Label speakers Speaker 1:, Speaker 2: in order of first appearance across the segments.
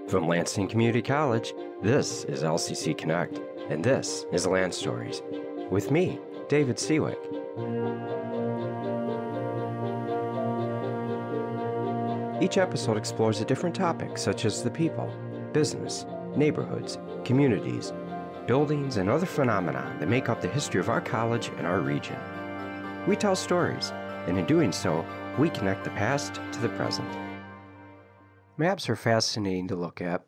Speaker 1: From Lansing Community College, this is LCC Connect, and this is Lanstories, with me, David Siwik. Each episode explores a different topic, such as the people, business, neighborhoods, communities, buildings, and other phenomena that make up the history of our college and our region. We tell stories, and in doing so, we connect the past to the present. Maps are fascinating to look at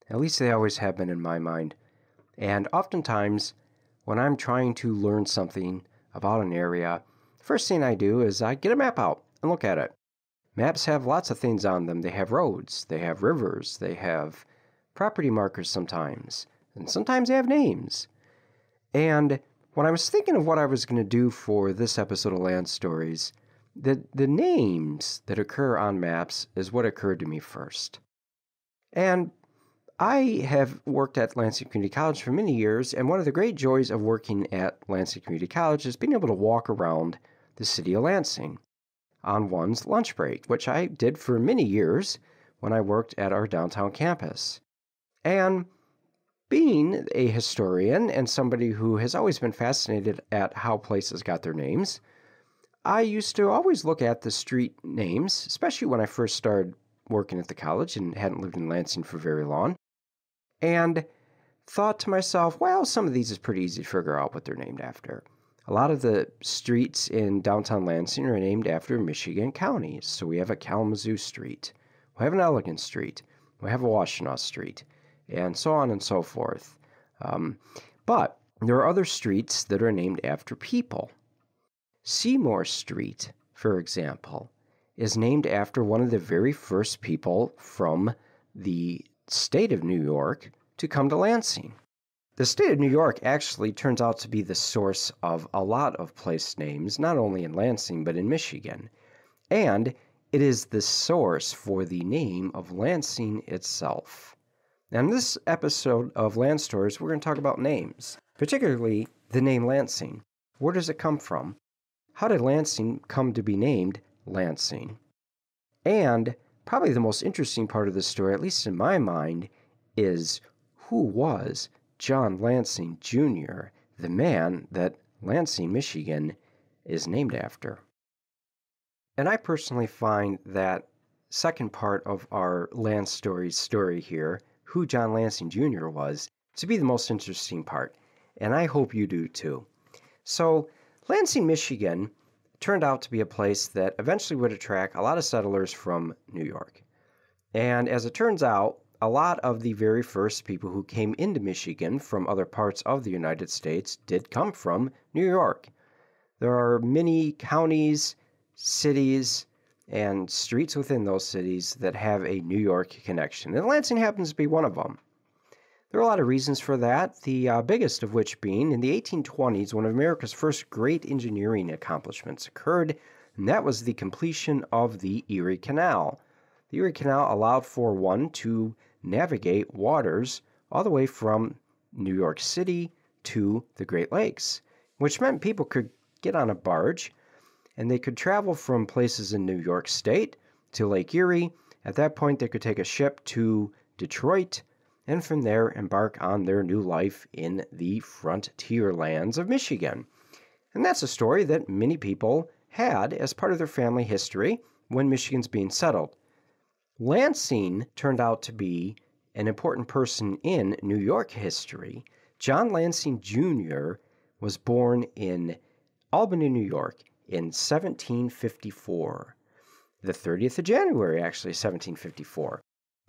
Speaker 1: least they always have been in my mind. And oftentimes, when I'm trying to learn something about an area, the first thing I do is I get a map out and look at it. Maps have lots of things on them. They have roads, they have rivers, they have property markers sometimes, and sometimes they have names. And when I was thinking of what I was going to do for this episode of Lanstories, the names that occur on maps is what occurred to me first. And I have worked at Lansing Community College for many years, and one of the great joys of working at Lansing Community College is being able to walk around the city of Lansing on one's lunch break, which I did for many years when I worked at our downtown campus. And being a historian and somebody who has always been fascinated at how places got their names, I used to always look at the street names, especially when I first started working at the college and hadn't lived in Lansing for very long, and thought to myself, well, some of these is pretty easy to figure out what they're named after. A lot of the streets in downtown Lansing are named after Michigan counties. So we have a Kalamazoo Street, we have an Elegant Street, we have a Washtenaw Street, and so on and so forth. But there are other streets that are named after people. Seymour Street, for example, is named after one of the very first people from the state of New York to come to Lansing. The state of New York actually turns out to be the source of a lot of place names, not only in Lansing, but in Michigan. And it is the source for the name of Lansing itself. Now, in this episode of Lanstories, we're going to talk about names, particularly the name Lansing. Where does it come from? How did Lansing come to be named Lansing? And probably the most interesting part of the story, at least in my mind, is who was John Lansing Jr., the man that Lansing, Michigan, is named after. And I personally find that second part of our Lanstories story here, who John Lansing Jr. was, to be the most interesting part. And I hope you do too. So, Lansing, Michigan turned out to be a place that eventually would attract a lot of settlers from New York. And as it turns out, a lot of the very first people who came into Michigan from other parts of the United States did come from New York. There are many counties, cities, and streets within those cities that have a New York connection, and Lansing happens to be one of them. There are a lot of reasons for that, the biggest of which being in the 1820s, one of America's first great engineering accomplishments occurred, and that was the completion of the Erie Canal. The Erie Canal allowed for one to navigate waters all the way from New York City to the Great Lakes, which meant people could get on a barge and they could travel from places in New York State to Lake Erie. At that point, they could take a ship to Detroit and from there embark on their new life in the frontier lands of Michigan. And that's a story that many people had as part of their family history when Michigan's being settled. Lansing turned out to be an important person in New York history. John Lansing Jr. was born in Albany, New York in 1754. The 30th of January, actually, 1754.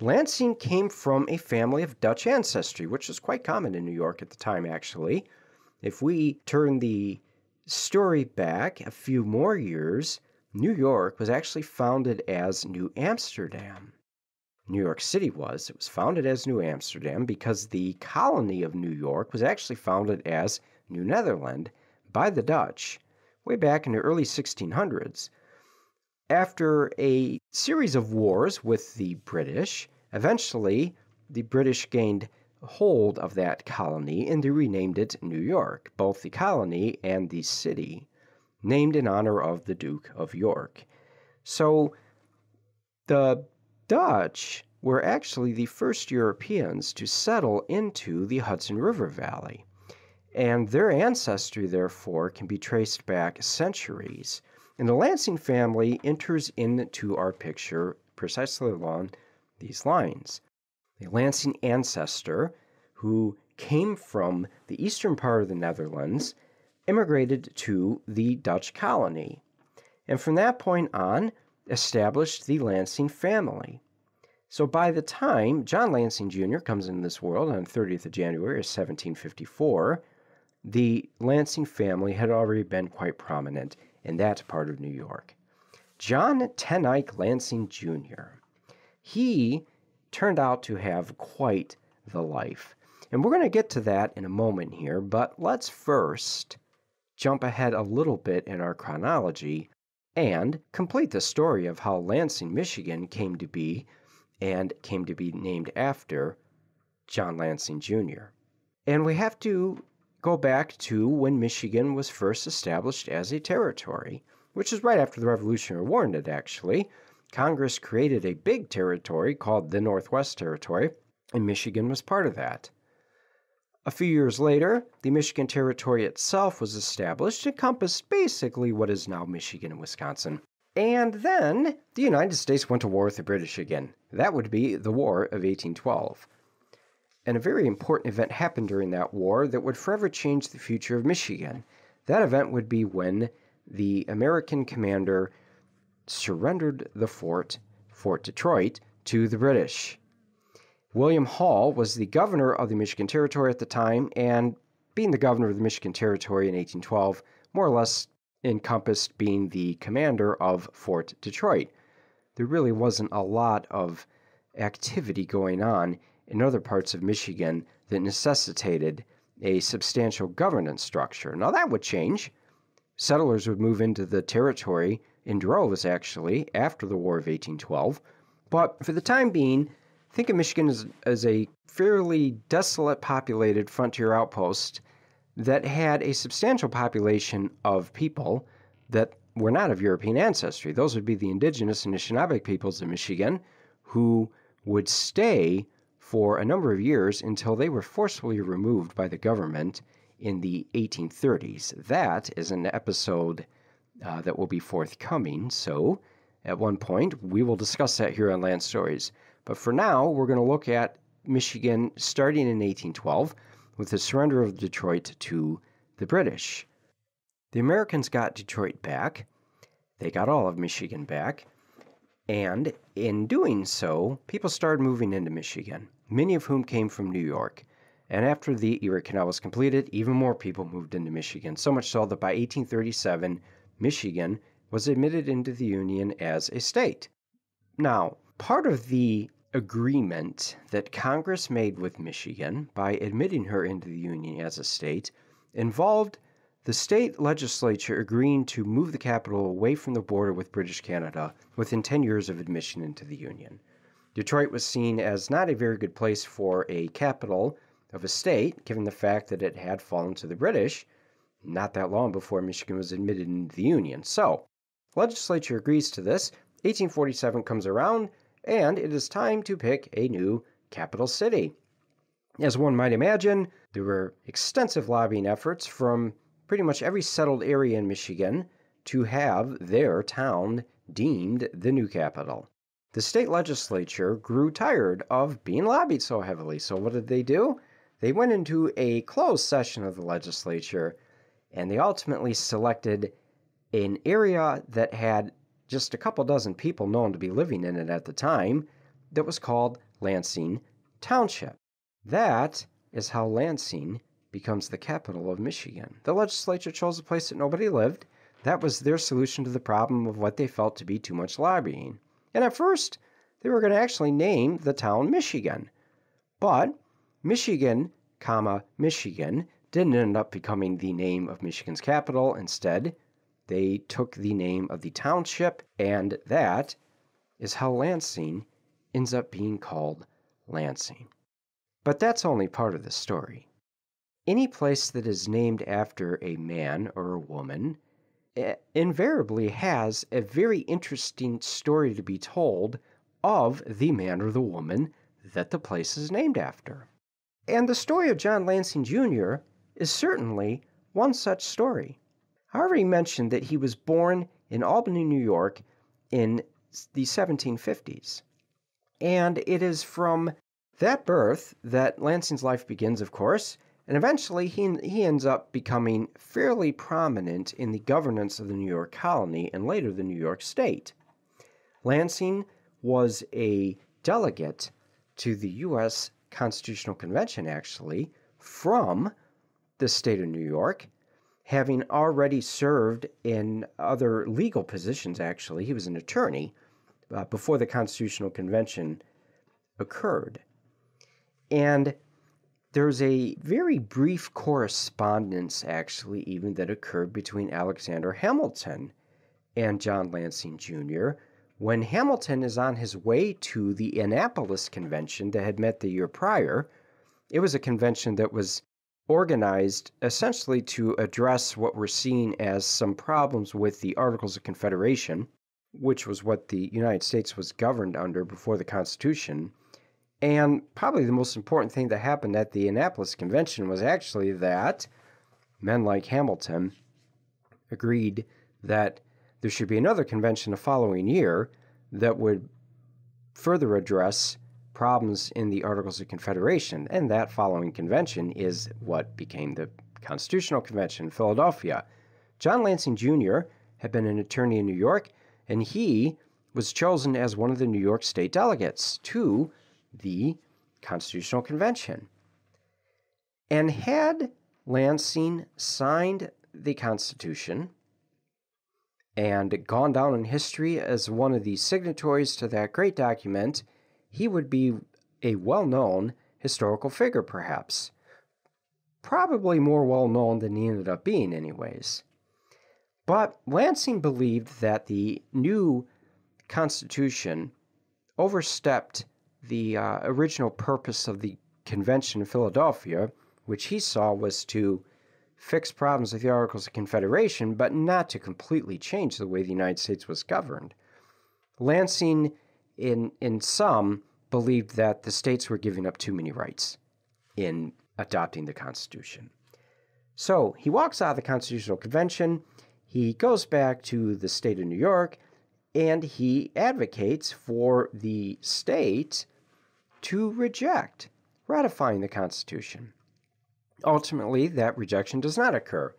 Speaker 1: Lansing came from a family of Dutch ancestry, which was quite common in New York at the time, actually. If we turn the story back a few more years, New York was actually founded as New Amsterdam. New York City was. It was founded as New Amsterdam because the colony of New York was actually founded as New Netherland by the Dutch way back in the early 1600s. After a series of wars with the British, eventually the British gained hold of that colony and they renamed it New York, both the colony and the city, named in honor of the Duke of York. So the Dutch were actually the first Europeans to settle into the Hudson River Valley. And their ancestry, therefore, can be traced back centuries. And the Lansing family enters into our picture precisely along these lines. A Lansing ancestor who came from the eastern part of the Netherlands immigrated to the Dutch colony, and from that point on established the Lansing family. So by the time John Lansing Jr. comes into this world on 30th of January of 1754, the Lansing family had already been quite prominent in that part of New York. John Tenike Lansing Jr., he turned out to have quite the life. And we're going to get to that in a moment here, but let's first jump ahead a little bit in our chronology and complete the story of how Lansing, Michigan came to be and came to be named after John Lansing Jr. And we have to go back to when Michigan was first established as a territory, which is right after the Revolutionary War ended, actually. Congress created a big territory called the Northwest Territory, and Michigan was part of that. A few years later, the Michigan Territory itself was established, encompassed basically what is now Michigan and Wisconsin. And then the United States went to war with the British again. That would be the War of 1812. And a very important event happened during that war that would forever change the future of Michigan. That event would be when the American commander surrendered the Fort Detroit, to the British. William Hall was the governor of the Michigan Territory at the time, and being the governor of the Michigan Territory in 1812 more or less encompassed being the commander of Fort Detroit. There really wasn't a lot of activity going on in other parts of Michigan that necessitated a substantial governance structure. Now that would change. Settlers would move into the territory in droves, actually, after the War of 1812. But for the time being, think of Michigan as a fairly desolate populated frontier outpost that had a substantial population of people that were not of European ancestry. Those would be the indigenous and Anishinaabe peoples of Michigan, who would stay for a number of years until they were forcibly removed by the government in the 1830s. That is an episode that will be forthcoming, so at one point we will discuss that here on Lanstories. But for now, we're going to look at Michigan starting in 1812 with the surrender of Detroit to the British. The Americans got Detroit back. They got all of Michigan back. And in doing so, people started moving into Michigan, many of whom came from New York. And after the Erie Canal was completed, even more people moved into Michigan, so much so that by 1837, Michigan was admitted into the Union as a state. Now, part of the agreement that Congress made with Michigan by admitting her into the Union as a state involved the state legislature agreeing to move the capital away from the border with British Canada within 10 years of admission into the Union. Detroit was seen as not a very good place for a capital of a state, given the fact that it had fallen to the British not that long before Michigan was admitted into the Union. So, legislature agrees to this, 1847 comes around, and it is time to pick a new capital city. As one might imagine, there were extensive lobbying efforts from pretty much every settled area in Michigan to have their town deemed the new capital. The state legislature grew tired of being lobbied so heavily, so what did they do? They went into a closed session of the legislature, and they ultimately selected an area that had just a couple dozen people known to be living in it at the time that was called Lansing Township. That is how Lansing becomes the capital of Michigan. The legislature chose a place that nobody lived. That was their solution to the problem of what they felt to be too much lobbying. And at first, they were going to actually name the town Michigan. But Michigan, Michigan, didn't end up becoming the name of Michigan's capital. Instead, they took the name of the township, and that is how Lansing ends up being called Lansing. But that's only part of the story. Any place that is named after a man or a woman invariably has a very interesting story to be told of the man or the woman that the place is named after. And the story of John Lansing Jr. is certainly one such story. I already mentioned that he was born in Albany, New York in the 1750s. And it is from that birth that Lansing's life begins, of course, and eventually he ends up becoming fairly prominent in the governance of the New York colony and later the New York state. Lansing was a delegate to the U.S. Constitutional Convention, actually, from the state of New York, having already served in other legal positions, actually. He was an attorney before the Constitutional Convention occurred. And there's a very brief correspondence, actually, even that occurred between Alexander Hamilton and John Lansing Jr. when Hamilton is on his way to the Annapolis Convention that had met the year prior. It was a convention that was organized essentially to address what were seen as some problems with the Articles of Confederation, which was what the United States was governed under before the Constitution. And probably the most important thing that happened at the Annapolis Convention was actually that men like Hamilton agreed that there should be another convention the following year that would further address problems in the Articles of Confederation. And that following convention is what became the Constitutional Convention in Philadelphia. John Lansing Jr. had been an attorney in New York, and he was chosen as one of the New York state delegates to the Constitutional Convention. And had Lansing signed the Constitution and gone down in history as one of the signatories to that great document, he would be a well-known historical figure, perhaps. Probably more well-known than he ended up being anyways. But Lansing believed that the new Constitution overstepped the original purpose of the convention in Philadelphia, which he saw was to fix problems with the Articles of Confederation, but not to completely change the way the United States was governed. Lansing, in some, believed that the states were giving up too many rights in adopting the Constitution. So he walks out of the Constitutional Convention, he goes back to the state of New York, and he advocates for the state to reject ratifying the Constitution. Ultimately, that rejection does not occur.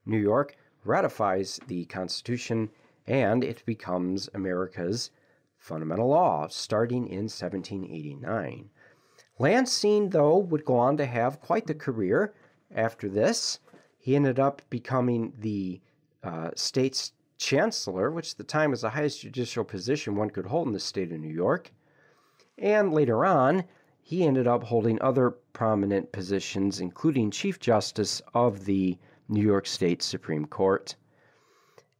Speaker 1: New York ratifies the Constitution, and it becomes America's fundamental law, starting in 1789. Lansing, though, would go on to have quite the career after this. He ended up becoming the state's chancellor, which at the time was the highest judicial position one could hold in the state of New York. And later on, he ended up holding other prominent positions, including Chief Justice of the New York State Supreme Court,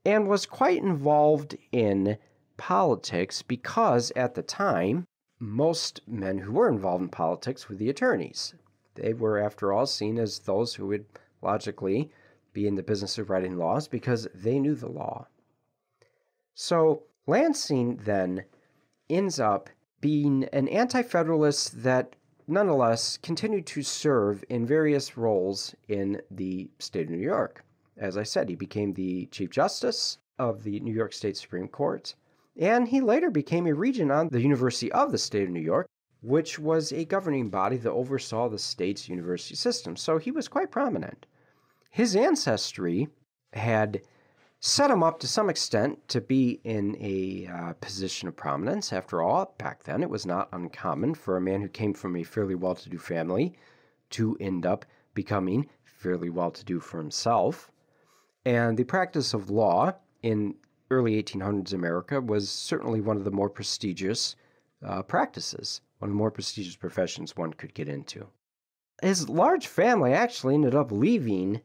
Speaker 1: and was quite involved in politics because at the time, most men who were involved in politics were the attorneys. They were, after all, seen as those who would logically be in the business of writing laws because they knew the law. So Lansing then ends up being an anti-federalist that nonetheless continued to serve in various roles in the state of New York. As I said, he became the Chief Justice of the New York State Supreme Court, and he later became a regent on the University of the State of New York, which was a governing body that oversaw the state's university system. So he was quite prominent. His ancestry had set him up to some extent to be in a position of prominence. After all, back then it was not uncommon for a man who came from a fairly well-to-do family to end up becoming fairly well-to-do for himself. And the practice of law in early 1800s America was certainly one of the more prestigious practices, one of the more prestigious professions one could get into. His large family actually ended up leaving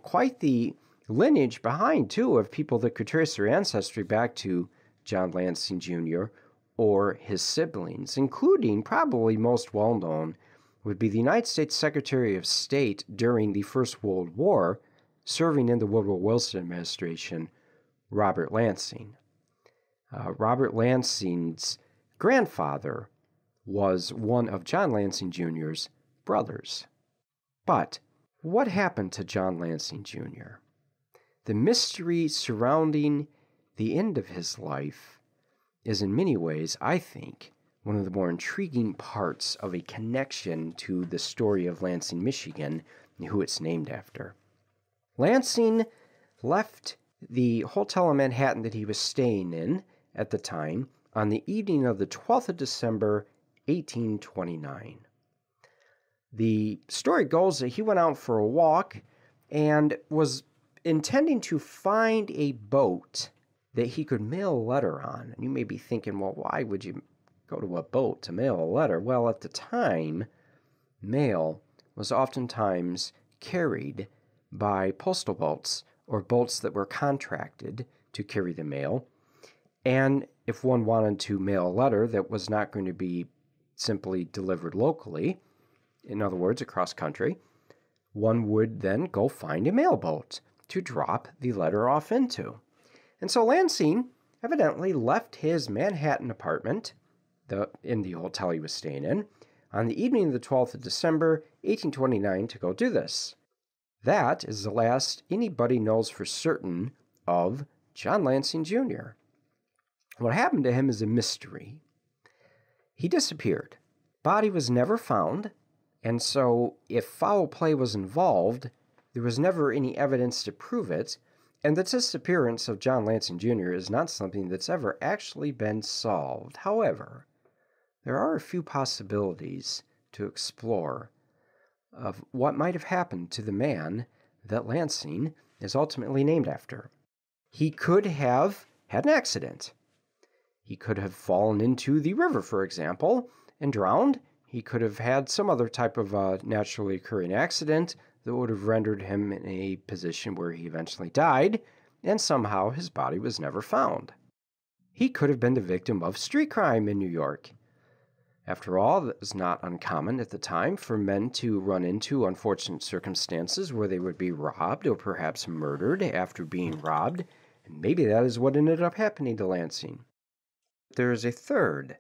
Speaker 1: quite the lineage behind, too, of people that could trace their ancestry back to John Lansing Jr. or his siblings, including, probably most well-known, would be the United States Secretary of State during the First World War, serving in the Woodrow Wilson administration, Robert Lansing. Robert Lansing's grandfather was one of John Lansing Jr.'s brothers. But what happened to John Lansing Jr.? The mystery surrounding the end of his life is in many ways, I think, one of the more intriguing parts of a connection to the story of Lansing, Michigan, and who it's named after. Lansing left the hotel in Manhattan that he was staying in at the time on the evening of the 12th of December, 1829. The story goes that he went out for a walk and was intending to find a boat that he could mail a letter on. And you may be thinking, well, why would you go to a boat to mail a letter? Well, at the time, mail was oftentimes carried by postal boats or boats that were contracted to carry the mail. And if one wanted to mail a letter that was not going to be simply delivered locally, in other words, across country, one would then go find a mailboat to drop the letter off into. And so Lansing evidently left his Manhattan apartment in the hotel he was staying in on the evening of the 12th of December, 1829, to go do this. That is the last anybody knows for certain of John Lansing Jr. What happened to him is a mystery. He disappeared. Body was never found, and so if foul play was involved, there was never any evidence to prove it, and the disappearance of John Lansing Jr. is not something that's ever actually been solved. However, there are a few possibilities to explore of what might have happened to the man that Lansing is ultimately named after. He could have had an accident. He could have fallen into the river, for example, and drowned. He could have had some other type of naturally occurring accident that would have rendered him in a position where he eventually died, and somehow his body was never found. He could have been the victim of street crime in New York. After all, it was not uncommon at the time for men to run into unfortunate circumstances where they would be robbed or perhaps murdered after being robbed, and maybe that is what ended up happening to Lansing. There is a third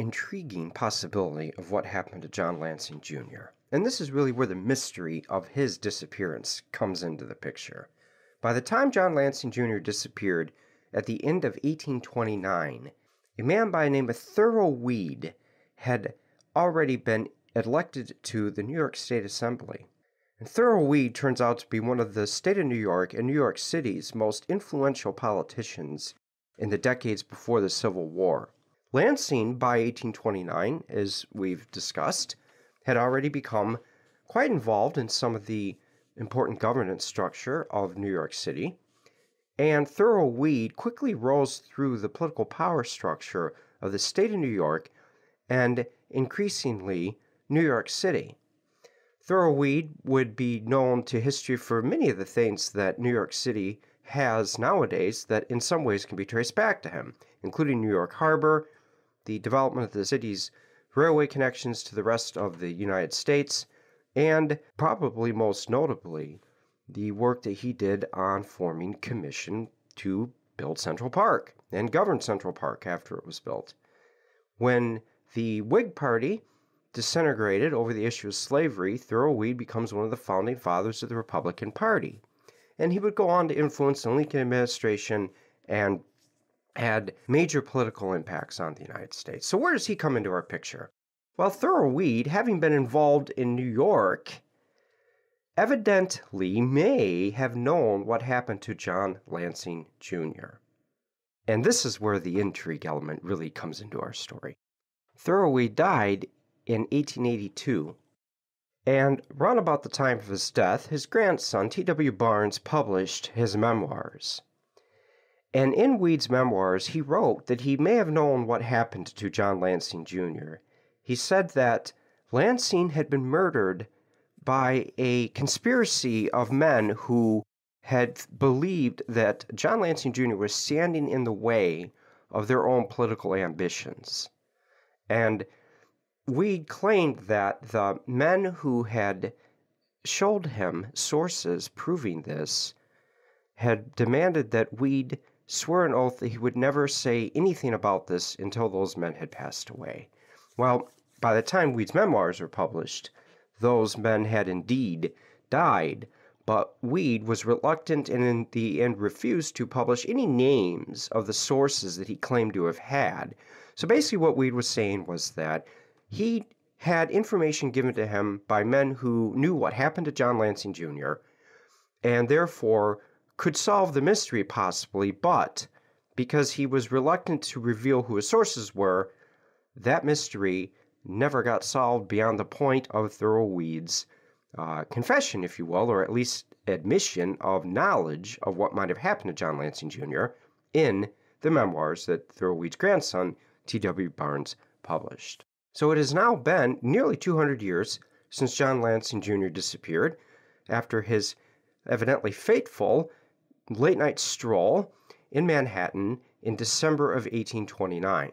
Speaker 1: intriguing possibility of what happened to John Lansing Jr., and this is really where the mystery of his disappearance comes into the picture. By the time John Lansing Jr. disappeared at the end of 1829, a man by the name of Thurl had already been elected to the New York State Assembly. And Thurl turns out to be one of the state of New York and New York City's most influential politicians in the decades before the Civil War. Lansing, by 1829, as we've discussed, had already become quite involved in some of the important governance structure of New York City, and Thurl quickly rose through the political power structure of the state of New York and increasingly New York City. Thurl would be known to history for many of the things that New York City has nowadays that in some ways can be traced back to him, including New York Harbor, the development of the city's railway connections to the rest of the United States, and probably most notably, the work that he did on forming a commission to build Central Park and govern Central Park after it was built. When the Whig Party disintegrated over the issue of slavery, Thurl becomes one of the founding fathers of the Republican Party. And he would go on to influence the Lincoln administration and had major political impacts on the United States. So where does he come into our picture? Well, Thurl having been involved in New York, evidently may have known what happened to John Lansing Jr. And this is where the intrigue element really comes into our story. Thurl died in 1882, and round about the time of his death, his grandson, T.W. Barnes, published his memoirs. And in Weed's memoirs, he wrote that he may have known what happened to John Lansing Jr. He said that Lansing had been murdered by a conspiracy of men who had believed that John Lansing Jr. was standing in the way of their own political ambitions. And Weed claimed that the men who had showed him sources proving this had demanded that Weed swore an oath that he would never say anything about this until those men had passed away. Well, by the time Weed's memoirs were published, those men had indeed died, but Weed was reluctant and in the end refused to publish any names of the sources that he claimed to have had. So basically what Weed was saying was that he had information given to him by men who knew what happened to John Lansing Jr. and therefore could solve the mystery possibly, but because he was reluctant to reveal who his sources were, that mystery never got solved beyond the point of Thurlweed's confession, if you will, or at least admission of knowledge of what might have happened to John Lansing Jr. in the memoirs that Thurlweed's grandson, T.W. Barnes, published. So it has now been nearly 200 years since John Lansing Jr. disappeared after his evidently fateful late-night stroll in Manhattan in December of 1829.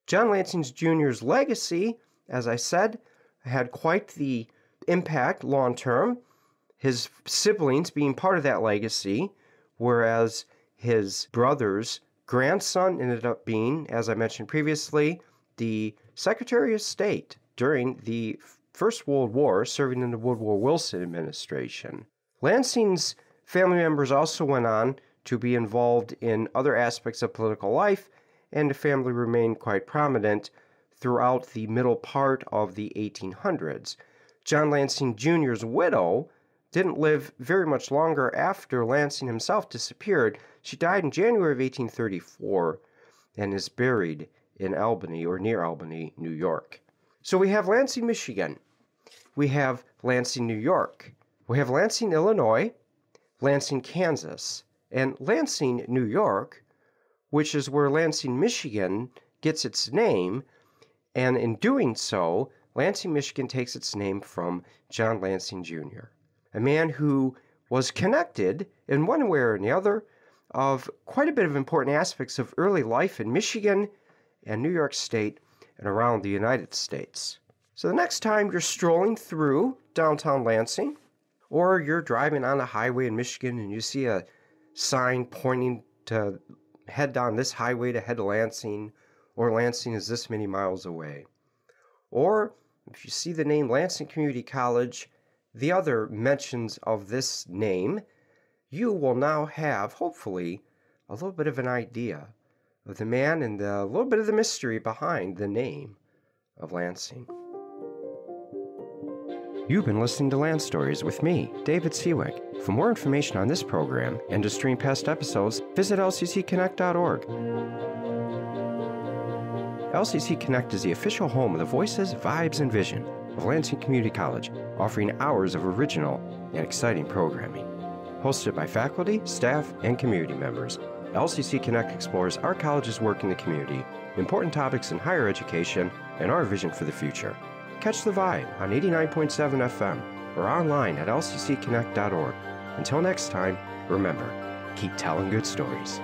Speaker 1: John Lansing Jr.'s legacy, as I said, had quite the impact long-term, his siblings being part of that legacy, whereas his brother's grandson ended up being, as I mentioned previously, the Secretary of State during the First World War, serving in the Woodrow Wilson administration. Lansing's family members also went on to be involved in other aspects of political life, and the family remained quite prominent throughout the middle part of the 1800s. John Lansing Jr.'s widow didn't live very much longer after Lansing himself disappeared. She died in January of 1834 and is buried in Albany, or near Albany, New York. So we have Lansing, Michigan. We have Lansing, New York. We have Lansing, Illinois, Lansing, Kansas, and Lansing, New York, which is where Lansing, Michigan gets its name, and in doing so, Lansing, Michigan takes its name from John Lansing Jr., a man who was connected in one way or another of quite a bit of important aspects of early life in Michigan and New York State and around the United States. So the next time you're strolling through downtown Lansing, or you're driving on a highway in Michigan and you see a sign pointing to head down this highway to head to Lansing, or Lansing is this many miles away. Or if you see the name Lansing Community College, the other mentions of this name, you will now have, hopefully, a little bit of an idea of the man and a little bit of the mystery behind the name of Lansing. You've been listening to Lanstories with me, David Siwik. For more information on this program and to stream past episodes, visit lccconnect.org. LCC Connect is the official home of the voices, vibes, and vision of Lansing Community College, offering hours of original and exciting programming. Hosted by faculty, staff, and community members, LCC Connect explores our college's work in the community, important topics in higher education, and our vision for the future. Catch the vibe on 89.7 FM or online at lccconnect.org. Until next time, remember, keep telling good stories.